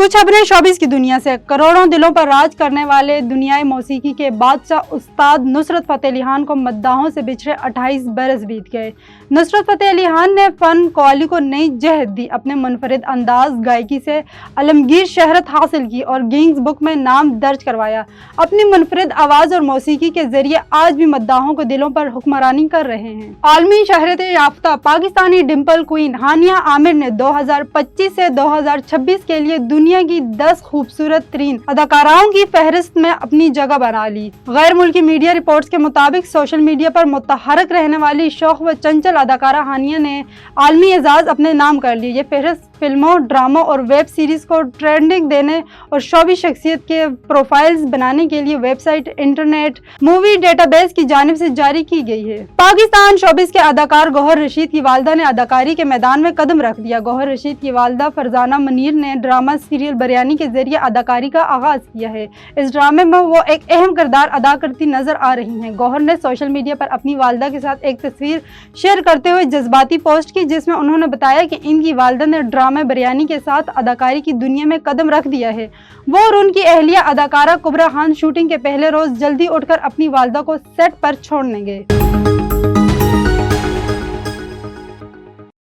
कुछ खबरें शोबिस की दुनिया से। करोड़ों दिलों पर राज करने वाले दुनियाई मौसीकी के बादशाह उस्ताद नुसरत फतेह अली खान को मद्दाहों से बिछड़े 28 बरस बीत गए। नुसरत फतेह अली खान ने फन कवाली को नई जहत दी, अपने मुनफरिद अंदाज गायकी से आलमगीर शहरत हासिल की और गिनीज बुक में नाम दर्ज करवाया। अपनी मुनफरिद आवाज़ और मौसीकी के जरिए आज भी मद्दाहों को दिलों पर हुक्मरानी कर रहे हैं। आलमी शहरत याफ्ता पाकिस्तानी डिम्पल क्वीन हानिया आमिर ने 2025 से 2026 के लिए दुनिया की 10 खूबसूरत तरीन अदाकाराओं की फहरिस्त में अपनी जगह बना ली। गैर मुल्की मीडिया रिपोर्ट्स के मुताबिक सोशल मीडिया पर मुतहरक रहने वाली शौक व चंचल अदाकारा हानिया ने आलमी एजाज अपने नाम कर लिए। ये फहरिस्त फिल्मों, ड्रामों और वेब सीरीज को ट्रेंडिंग देने और शोबी शख्सियत के प्रोफाइल्स बनाने के लिए वेबसाइट इंटरनेट मूवी डेटाबेस की जानिब से जारी की गई है। पाकिस्तान शोबिस के अदाकार गौहर रशीद की वालदा ने अदाकारी के मैदान में कदम रख दिया। गौहर रशीद की वालदा फरजाना मुनीर ने ड्रामा सीरियल बिरयानी के जरिए अदाकारी का आगाज किया है। इस ड्रामे में वो एक अहम किरदार अदा करती नजर आ रही हैं। गौहर ने सोशल मीडिया पर अपनी वालदा के साथ एक तस्वीर शेयर करते हुए जज्बाती पोस्ट की, जिसमें उन्होंने बताया कि इनकी वालदा ने ड्रामा बिरयानी के साथ अदाकारी की दुनिया में कदम रख दिया है। वो और उनकी अहलिया अदाकारा कुबरा खान शूटिंग के पहले रोज जल्दी उठकर अपनी वालदा को सेट पर छोड़ने गए।